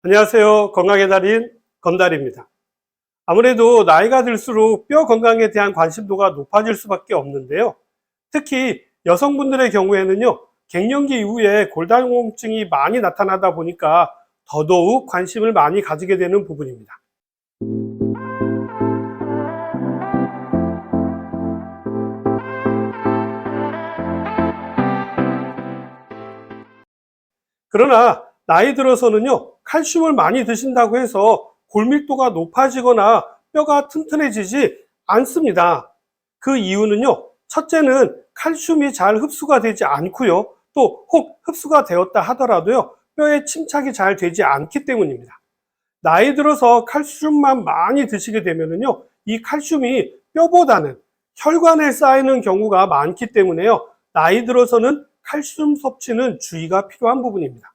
안녕하세요. 건강의 달인 건달입니다. 아무래도 나이가 들수록 뼈 건강에 대한 관심도가 높아질 수밖에 없는데요. 특히 여성분들의 경우에는요, 갱년기 이후에 골다공증이 많이 나타나다 보니까 더더욱 관심을 많이 가지게 되는 부분입니다. 그러나 나이 들어서는요, 칼슘을 많이 드신다고 해서 골밀도가 높아지거나 뼈가 튼튼해지지 않습니다. 그 이유는요, 첫째는 칼슘이 잘 흡수가 되지 않고요, 또 혹 흡수가 되었다 하더라도요, 뼈에 침착이 잘 되지 않기 때문입니다. 나이 들어서 칼슘만 많이 드시게 되면은요, 이 칼슘이 뼈보다는 혈관에 쌓이는 경우가 많기 때문에요, 나이 들어서는 칼슘 섭취는 주의가 필요한 부분입니다.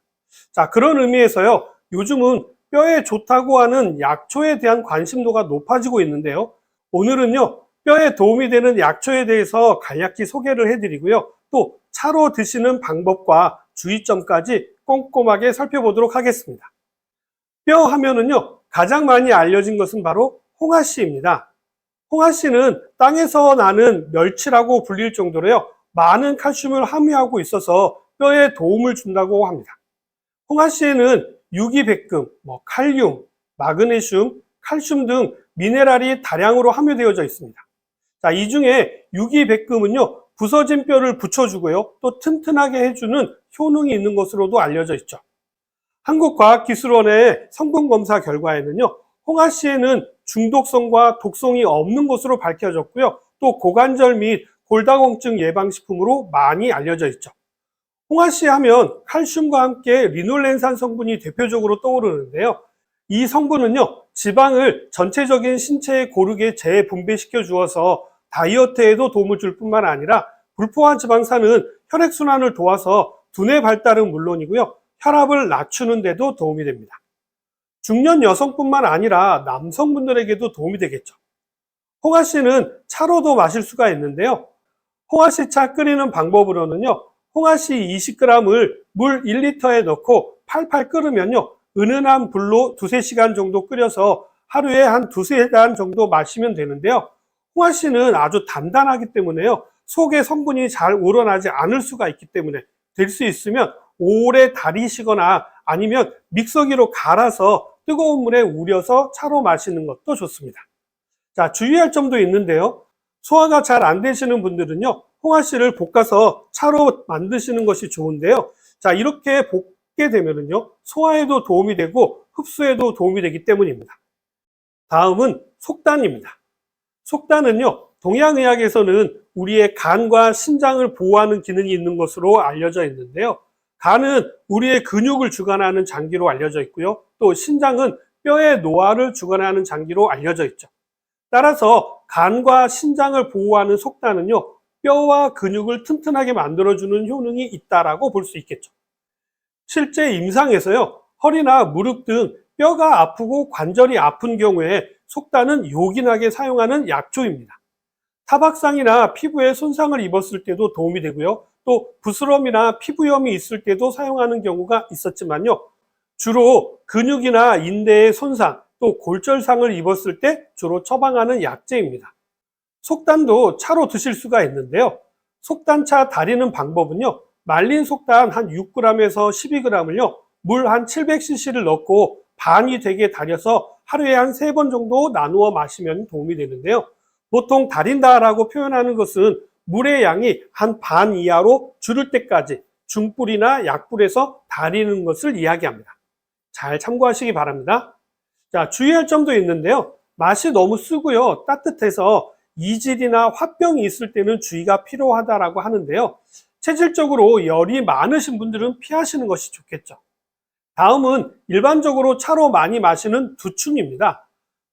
자, 그런 의미에서요, 요즘은 뼈에 좋다고 하는 약초에 대한 관심도가 높아지고 있는데요. 오늘은요, 뼈에 도움이 되는 약초에 대해서 간략히 소개를 해드리고요. 또 차로 드시는 방법과 주의점까지 꼼꼼하게 살펴보도록 하겠습니다. 뼈 하면은요, 가장 많이 알려진 것은 바로 홍아씨입니다. 홍아씨는 땅에서 나는 멸치라고 불릴 정도로요, 많은 칼슘을 함유하고 있어서 뼈에 도움을 준다고 합니다. 홍아씨에는 유기백금, 칼륨, 마그네슘, 칼슘 등 미네랄이 다량으로 함유되어져 있습니다. 자, 이 중에 유기백금은요, 부서진 뼈를 붙여주고요, 또 튼튼하게 해주는 효능이 있는 것으로도 알려져 있죠. 한국과학기술원의 성분검사 결과에는요, 홍아씨에는 중독성과 독성이 없는 것으로 밝혀졌고요, 또 고관절 및 골다공증 예방식품으로 많이 알려져 있죠. 홍아씨 하면 칼슘과 함께 리놀렌산 성분이 대표적으로 떠오르는데요. 이 성분은요, 지방을 전체적인 신체에 고르게 재분배시켜 주어서 다이어트에도 도움을 줄 뿐만 아니라 불포화 지방산은 혈액순환을 도와서 두뇌 발달은 물론이고요, 혈압을 낮추는 데도 도움이 됩니다. 중년 여성뿐만 아니라 남성분들에게도 도움이 되겠죠. 홍아씨는 차로도 마실 수가 있는데요. 홍아씨 차 끓이는 방법으로는요, 홍아씨 20g을 물 1리터에 넣고 팔팔 끓으면요, 은은한 불로 2~3시간 정도 끓여서 하루에 한 2~3잔 정도 마시면 되는데요. 홍아씨는 아주 단단하기 때문에요, 속에 성분이 잘 우러나지 않을 수가 있기 때문에 될 수 있으면 오래 달이시거나 아니면 믹서기로 갈아서 뜨거운 물에 우려서 차로 마시는 것도 좋습니다. 자, 주의할 점도 있는데요. 소화가 잘 안 되시는 분들은요, 홍아씨를 볶아서 차로 만드시는 것이 좋은데요. 자, 이렇게 볶게 되면은요, 소화에도 도움이 되고 흡수에도 도움이 되기 때문입니다. 다음은 속단입니다. 속단은요, 동양의학에서는 우리의 간과 신장을 보호하는 기능이 있는 것으로 알려져 있는데요. 간은 우리의 근육을 주관하는 장기로 알려져 있고요. 또 신장은 뼈의 노화를 주관하는 장기로 알려져 있죠. 따라서 간과 신장을 보호하는 속단은요, 뼈와 근육을 튼튼하게 만들어주는 효능이 있다라고 볼 수 있겠죠. 실제 임상에서요, 허리나 무릎 등 뼈가 아프고 관절이 아픈 경우에 속단은 요긴하게 사용하는 약초입니다. 타박상이나 피부에 손상을 입었을 때도 도움이 되고요, 또 부스럼이나 피부염이 있을 때도 사용하는 경우가 있었지만요, 주로 근육이나 인대의 손상, 또 골절상을 입었을 때 주로 처방하는 약재입니다. 속단도 차로 드실 수가 있는데요. 속단차 다리는 방법은요, 말린 속단 한 6g에서 12g을요, 물 한 700cc를 넣고 반이 되게 달여서 하루에 한 3번 정도 나누어 마시면 도움이 되는데요. 보통 달인다라고 표현하는 것은 물의 양이 한 반 이하로 줄을 때까지 중불이나 약불에서 달이는 것을 이야기합니다. 잘 참고하시기 바랍니다. 자, 주의할 점도 있는데요. 맛이 너무 쓰고요, 따뜻해서 이질이나 화병이 있을 때는 주의가 필요하다라고 하는데요. 체질적으로 열이 많으신 분들은 피하시는 것이 좋겠죠. 다음은 일반적으로 차로 많이 마시는 두충입니다.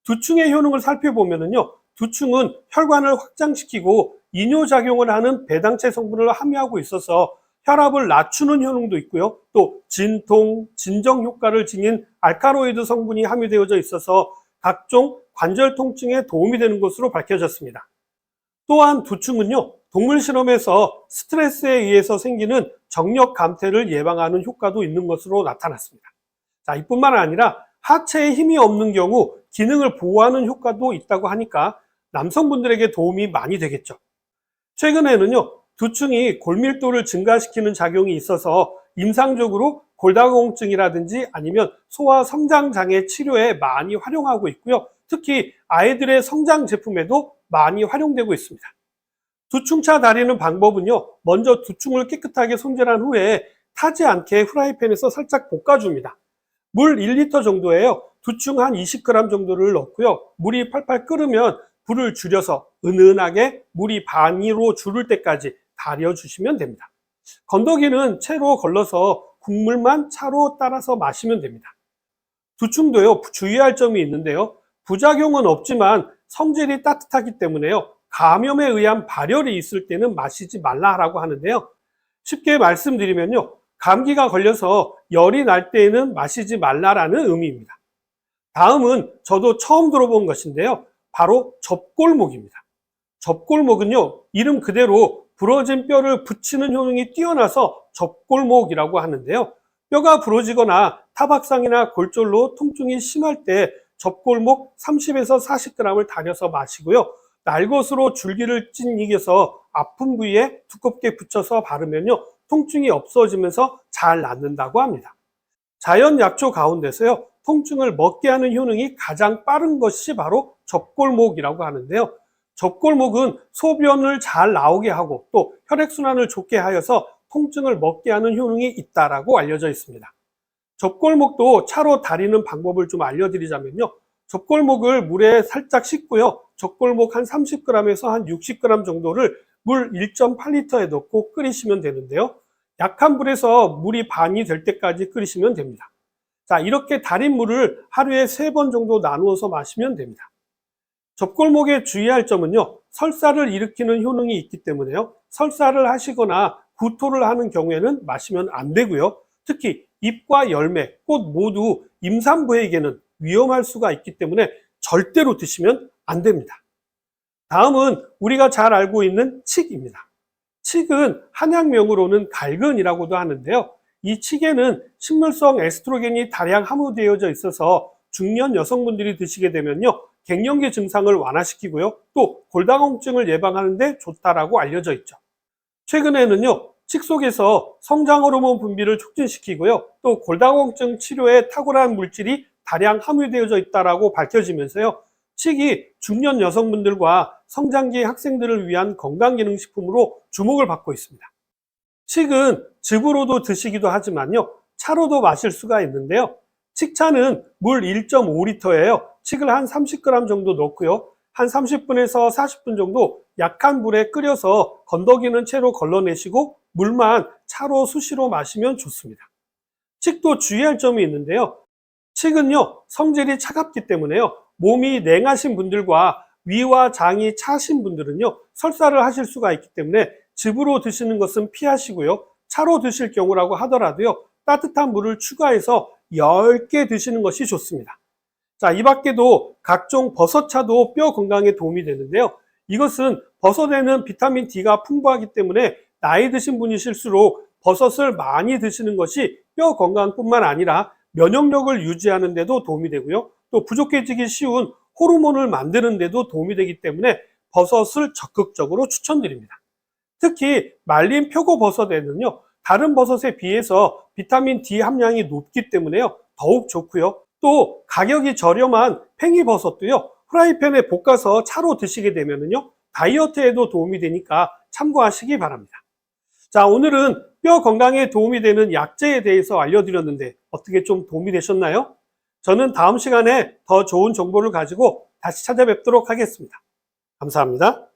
두충의 효능을 살펴보면요, 두충은 혈관을 확장시키고 이뇨작용을 하는 배당체 성분을 함유하고 있어서 혈압을 낮추는 효능도 있고요, 또 진통, 진정 효과를 지닌 알카로이드 성분이 함유되어져 있어서 각종 관절 통증에 도움이 되는 것으로 밝혀졌습니다. 또한 두충은요, 동물 실험에서 스트레스에 의해서 생기는 정력 감퇴를 예방하는 효과도 있는 것으로 나타났습니다. 자, 이뿐만 아니라 하체에 힘이 없는 경우 기능을 보호하는 효과도 있다고 하니까 남성분들에게 도움이 많이 되겠죠. 최근에는요, 두충이 골밀도를 증가시키는 작용이 있어서 임상적으로 골다공증이라든지 아니면 소아 성장장애 치료에 많이 활용하고 있고요. 특히 아이들의 성장 제품에도 많이 활용되고 있습니다. 두충차 다리는 방법은요, 먼저 두충을 깨끗하게 손질한 후에 타지 않게 후라이팬에서 살짝 볶아줍니다. 물 1리터 정도에요, 두충 한 20g 정도를 넣고요. 물이 팔팔 끓으면 불을 줄여서 은은하게 물이 반으로 줄을 때까지 달여주시면 됩니다. 건더기는 채로 걸러서 국물만 차로 따라서 마시면 됩니다. 두충도요, 주의할 점이 있는데요. 부작용은 없지만 성질이 따뜻하기 때문에요, 감염에 의한 발열이 있을 때는 마시지 말라라고 하는데요. 쉽게 말씀드리면요, 감기가 걸려서 열이 날 때에는 마시지 말라라는 의미입니다. 다음은 저도 처음 들어본 것인데요, 바로 접골목입니다. 접골목은요, 이름 그대로 부러진 뼈를 붙이는 효능이 뛰어나서 접골목이라고 하는데요. 뼈가 부러지거나 타박상이나 골절로 통증이 심할 때 접골목 30에서 40g을 달여서 마시고요. 날것으로 줄기를 찡이겨서 아픈 부위에 두껍게 붙여서 바르면요, 통증이 없어지면서 잘 낫는다고 합니다. 자연 약초 가운데서요, 통증을 먹게 하는 효능이 가장 빠른 것이 바로 접골목이라고 하는데요. 접골목은 소변을 잘 나오게 하고 또 혈액순환을 좋게 하여서 통증을 먹게 하는 효능이 있다라고 알려져 있습니다. 접골목도 차로 다리는 방법을 좀 알려드리자면요. 접골목을 물에 살짝 씻고요. 접골목 한 30g에서 한 60g 정도를 물 1.8리터에 넣고 끓이시면 되는데요. 약한 불에서 물이 반이 될 때까지 끓이시면 됩니다. 자, 이렇게 달인 물을 하루에 3번 정도 나누어서 마시면 됩니다. 접골목에 주의할 점은요, 설사를 일으키는 효능이 있기 때문에요, 설사를 하시거나 구토를 하는 경우에는 마시면 안 되고요. 특히 잎과 열매, 꽃 모두 임산부에게는 위험할 수가 있기 때문에 절대로 드시면 안 됩니다. 다음은 우리가 잘 알고 있는 칡입니다. 칡은 한약명으로는 갈근이라고도 하는데요. 이 칡에는 식물성 에스트로겐이 다량 함유되어져 있어서 중년 여성분들이 드시게 되면요, 갱년기 증상을 완화시키고요, 또 골다공증을 예방하는 데 좋다라고 알려져 있죠. 최근에는요, 칡 속에서 성장 호르몬 분비를 촉진시키고요, 또 골다공증 치료에 탁월한 물질이 다량 함유되어져 있다라고 밝혀지면서요, 칡이 중년 여성분들과 성장기 학생들을 위한 건강기능식품으로 주목을 받고 있습니다. 칡은 즙으로도 드시기도 하지만요, 차로도 마실 수가 있는데요. 칡차는 물 1.5리터예요. 칡을 한 30g 정도 넣고요. 한 30분에서 40분 정도 약한 불에 끓여서 건더기는 채로 걸러내시고 물만 차로 수시로 마시면 좋습니다. 칡도 주의할 점이 있는데요. 칡은요, 성질이 차갑기 때문에요, 몸이 냉하신 분들과 위와 장이 차신 분들은요, 설사를 하실 수가 있기 때문에 즙으로 드시는 것은 피하시고요. 차로 드실 경우라고 하더라도요, 따뜻한 물을 추가해서 10개 드시는 것이 좋습니다. 자, 이 밖에도 각종 버섯차도 뼈 건강에 도움이 되는데요. 이것은 버섯에는 비타민 D가 풍부하기 때문에 나이 드신 분이실수록 버섯을 많이 드시는 것이 뼈 건강뿐만 아니라 면역력을 유지하는 데도 도움이 되고요. 또 부족해지기 쉬운 호르몬을 만드는 데도 도움이 되기 때문에 버섯을 적극적으로 추천드립니다. 특히 말린 표고버섯에는요, 다른 버섯에 비해서 비타민 D 함량이 높기 때문에요, 더욱 좋고요. 또 가격이 저렴한 팽이버섯도요, 프라이팬에 볶아서 차로 드시게 되면요, 다이어트에도 도움이 되니까 참고하시기 바랍니다. 자, 오늘은 뼈 건강에 도움이 되는 약재에 대해서 알려드렸는데 어떻게 좀 도움이 되셨나요? 저는 다음 시간에 더 좋은 정보를 가지고 다시 찾아뵙도록 하겠습니다. 감사합니다.